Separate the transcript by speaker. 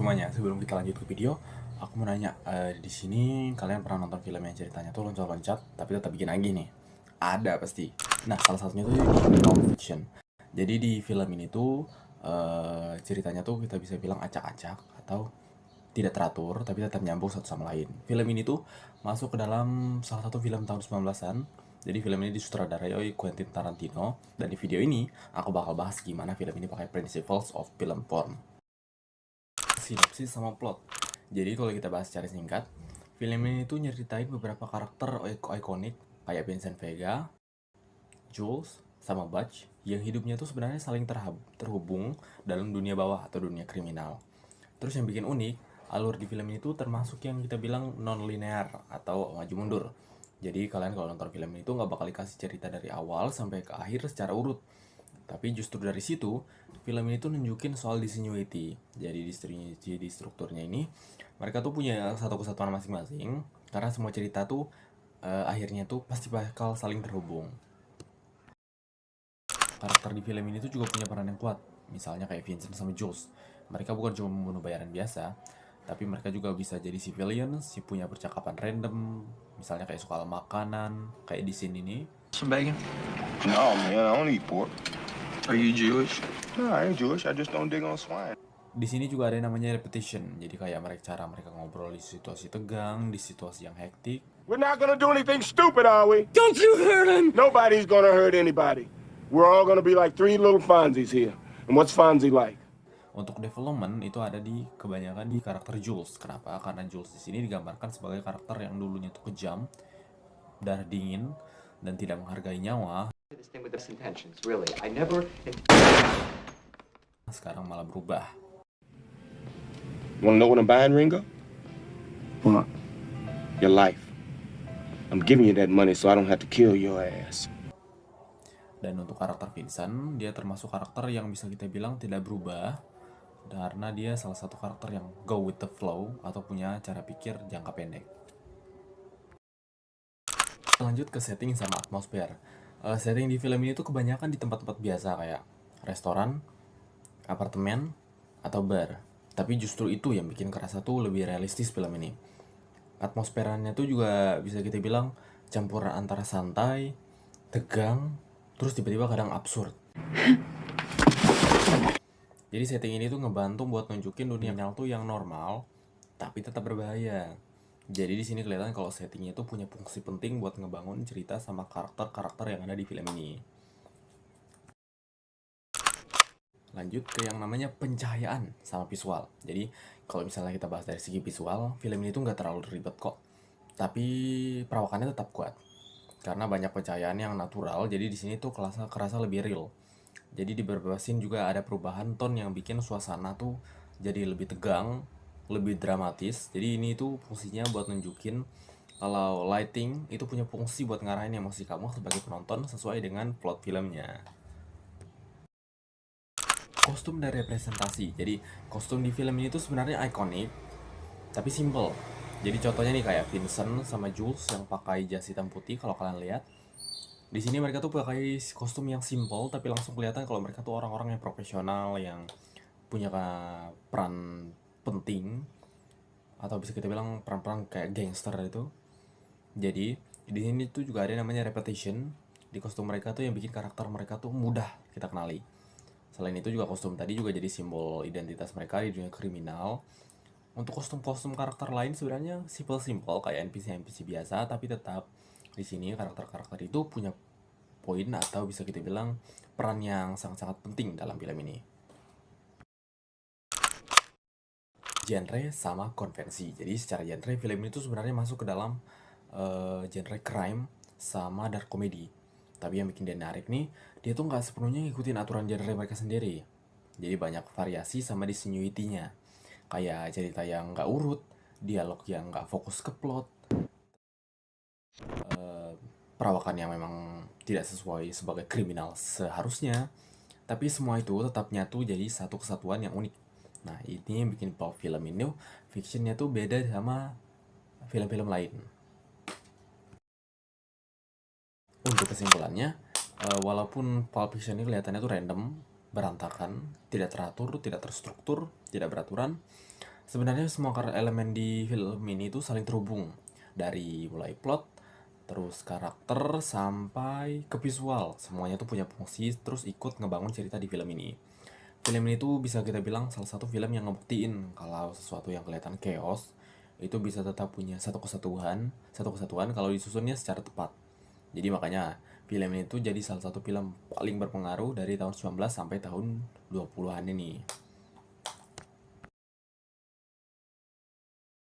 Speaker 1: Semuanya, sebelum kita lanjut ke video, aku mau nanya, di sini kalian pernah nonton film yang ceritanya tuh loncat-loncat, tapi tetap bikin lagi nih? Ada pasti. Nah, salah satunya tuh di Pulp Fiction. Jadi di film ini tuh ceritanya tuh kita bisa bilang acak-acak atau tidak teratur, tapi tetap nyambung satu sama lain. Film ini tuh masuk ke dalam salah satu film tahun 19-an. Jadi film ini disutradarai oleh Quentin Tarantino, dan di video ini aku bakal bahas gimana film ini pakai principles of film form, sinopsis sama plot. Jadi kalau kita bahas secara singkat, film ini tuh nyeritain beberapa karakter ikonik kayak Vincent Vega, Jules, sama Butch yang hidupnya tuh sebenarnya saling terhubung dalam dunia bawah atau dunia kriminal. Terus yang bikin unik, alur di film ini tuh termasuk yang kita bilang non-linear atau maju mundur. Jadi kalian kalau nonton film itu nggak bakal dikasih cerita dari awal sampai ke akhir secara urut. Tapi justru dari situ, film ini tuh nunjukin soal discontinuity. Jadi di strukturnya ini, mereka tuh punya satu kesatuan masing-masing, karena semua cerita tuh akhirnya tuh pasti bakal saling terhubung. Karakter di film ini tuh juga punya peran yang kuat, misalnya kayak Vincent sama Jules. Mereka bukan cuma membunuh bayaran biasa, tapi mereka juga bisa jadi civilian, si punya percakapan random, misalnya kayak soal makanan, kayak di sini nih.
Speaker 2: Some bacon?
Speaker 3: No, man, I don't eat pork.
Speaker 2: Are you Jewish?
Speaker 3: No, I ain't Jewish. I just don't dig on swine.
Speaker 1: Di sini juga ada yang namanya repetition. Jadi kayak mereka ngobrol di situasi tegang, di situasi yang hektik.
Speaker 4: We're not gonna do anything stupid, are we?
Speaker 5: Don't you hurt him!
Speaker 4: Nobody's gonna hurt anybody. We're all gonna be like three little Fonzies here. And what's Fonzie like?
Speaker 1: Untuk development itu ada di kebanyakan di karakter Jules. Kenapa? Karena Jules di sini digambarkan sebagai karakter yang dulunya tuh kejam, darah dingin, dan tidak menghargai nyawa.
Speaker 6: This thing with this intentions, really. I never.
Speaker 1: Sekarang malah berubah.
Speaker 4: Wanna know what I'm buying, Ringo?
Speaker 2: What?
Speaker 4: Your life. I'm giving you that money so I don't have to kill your ass.
Speaker 1: Dan untuk karakter Vincent, dia termasuk karakter yang bisa kita bilang tidak berubah, karena dia salah satu karakter yang go with the flow atau punya cara pikir jangka pendek. Lanjut ke setting sama atmosfer. Setting di film ini tuh kebanyakan di tempat-tempat biasa kayak restoran, apartemen, atau bar. Tapi justru itu yang bikin kerasa tuh lebih realistis film ini. Atmosferanya tuh juga bisa kita bilang campuran antara santai, tegang, terus tiba-tiba kadang absurd. Jadi setting ini tuh ngebantu buat nunjukin dunia nyal tuh yang normal, tapi tetap berbahaya. Jadi di sini kelihatan kalau settingnya tuh punya fungsi penting buat ngebangun cerita sama karakter-karakter yang ada di film ini. Lanjut ke yang namanya pencahayaan sama visual. Jadi kalau misalnya kita bahas dari segi visual, film ini tuh nggak terlalu ribet kok. Tapi perawakannya tetap kuat. Karena banyak pencahayaan yang natural, jadi di sini tuh kerasa lebih real. Jadi di beberapa scene juga ada perubahan tone yang bikin suasana tuh jadi lebih tegang, lebih dramatis. Jadi ini tuh fungsinya buat nunjukin kalau lighting itu punya fungsi buat ngarahin emosi kamu sebagai penonton sesuai dengan plot filmnya. Kostum dan representasi. Jadi kostum di film ini tuh sebenarnya ikonik, tapi simple. Jadi contohnya nih kayak Vincent sama Jules yang pakai jas hitam putih kalau kalian lihat. Di sini mereka tuh pakai kostum yang simple, tapi langsung kelihatan kalau mereka tuh orang-orang yang profesional yang punya peran penting, atau bisa kita bilang peran-peran kayak gangster itu. Jadi di sini tuh juga ada namanya repetition di kostum mereka tuh yang bikin karakter mereka tuh mudah kita kenali. Selain itu juga kostum tadi juga jadi simbol identitas mereka di dunia kriminal. Untuk kostum-kostum karakter lain sebenarnya simple kayak NPC biasa, tapi tetap di sini karakter-karakter itu punya poin atau bisa kita bilang peran yang sangat-sangat penting dalam film ini. Genre sama konvensi. Jadi secara genre film ini tuh sebenarnya masuk ke dalam genre crime sama dark comedy. Tapi yang bikin dia menarik nih, dia tuh nggak sepenuhnya ngikutin aturan genre mereka sendiri. Jadi banyak variasi sama discontinuity-nya. Kayak cerita yang nggak urut, dialog yang nggak fokus ke plot, perawakan yang memang tidak sesuai sebagai kriminal seharusnya. Tapi semua itu tetap nyatu jadi satu kesatuan yang unik. Nah ini yang bikin Pulp film ini fictionnya tuh beda sama film-film lain. Untuk kesimpulannya, walaupun Pulp Fiction ini kelihatannya tuh random, berantakan, tidak teratur, tidak terstruktur, tidak beraturan, Sebenarnya semua elemen di film ini tuh saling terhubung. Dari mulai plot, terus karakter, sampai ke visual. Semuanya tuh punya fungsi, terus ikut ngebangun cerita di film ini. Film ini tuh bisa kita bilang salah satu film yang ngebuktiin kalau sesuatu yang kelihatan chaos itu bisa tetap punya satu kesatuan kalau disusunnya secara tepat. Jadi makanya film ini tuh jadi salah satu film paling berpengaruh dari tahun 19 sampai tahun 20-an ini.